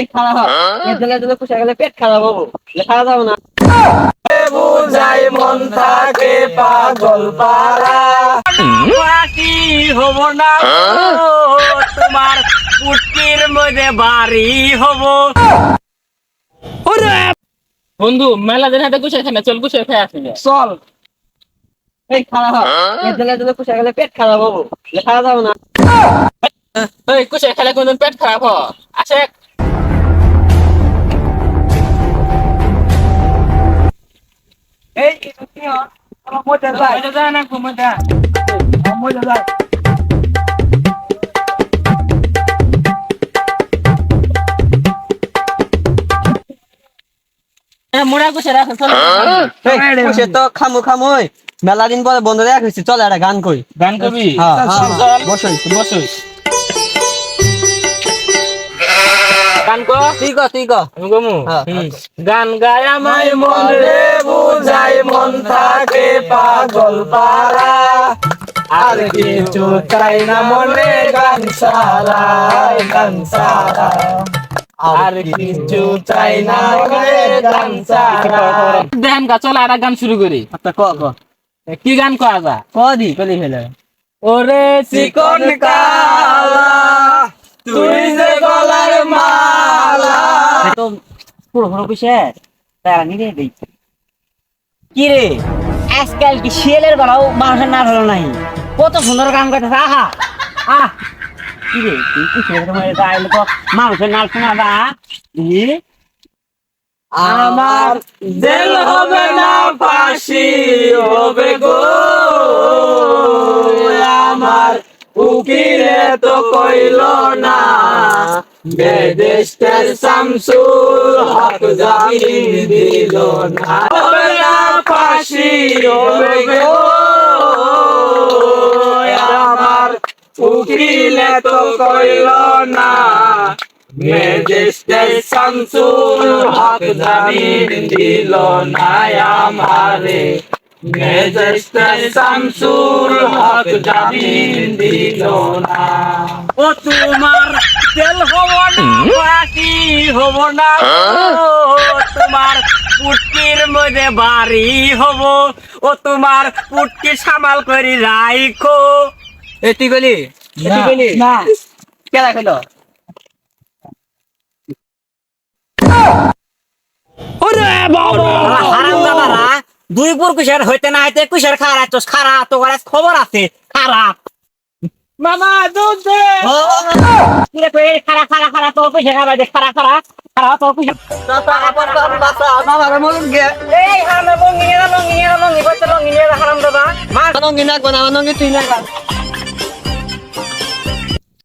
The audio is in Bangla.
খারাপ হয় এদিকে যদি পুষে গেলে পেট খারাপ হবো খারাপ যাবো না বুঝাই মন থাকে পাগল পারা কি হব না তোমার পুটকির মধ্যে বাড়ি হব বন্ধু মেলা দিন হাতে গুছিয়ে খানে চল গুছিয়ে খেয়ে আসি চল এই খারাপ হয় এদিকে যদি পুষে গেলে পেট খারাপ হবো খারাপ যাবো না এই গুছিয়ে খেলে কোনদিন পেট খারাপ হয় আসে এই কি হয় আমার মজা যায় যায় না ঘুমোটা আমার মজা যায় মোড়া গুছিয়ে রাখো চল পুষে তো খামু খামুই মেলা দিন পরে বন্ধ দেখা হয়েছে চল একটা গান করি গান কবি বসই বসই গান কো তুই ক আমি গমু হ্যাঁ। গান গায় আমায় মন রে বুঝাই মন থাকে পাগল পারা আর কিছু চাই না মনে গান সারা আর কিছু চাই না মনে গান সারা দেন গা চল আর গান শুরু করি আচ্ছা ক কি গান কয়া যা দি কলি ফেলে ওরে চিকন কালা তুই যে গলার মালা তো পুরো পুরো পুষে তারা নিয়ে দেই কি রে আজকাল কি শিয়ালের গলাও মানুষের না হলো নাই কত সুন্দর গান করতেছে আহা আহ কি রে তুই কি ছেলে মেয়ে আইলে তো মানুষের নাল শোনা দা আমার জেল হবে না ফাঁসি হবে গো আমার উকিলে তো কইল না বেদেশের শামসুল হক জামিন দিল না হবে না ফাঁসি হবে গো আমার উকিলে তো কইল না মেজেস্টার শামসুল হক জামিন দিল না আমারে মেজেস্টার শামসুল হক জামিন দিল না ও তোমার তেল হব না বাকি হব না তোমার পুটকির মধ্যে বাড়ি হব ও তোমার পুটকি সামাল করি রাইখো তুই গলি না কে রাখলো হারামজাদারা দুই পুর কুশার হইতে না হইতে কুশার খারাপ তো খারাপ তো খবর আছে খারাপ মামা দুধ দে কি রে খারাপ খারাপ খারাপ তো কুশার খারাপ দে খারাপ খারাপ খারাপ তো কুশার এই হারাম লঙ্গি লঙ্গি লঙ্গি করতে লঙ্গি হারাম দাদা মা লঙ্গি না কোনা লঙ্গি তুই না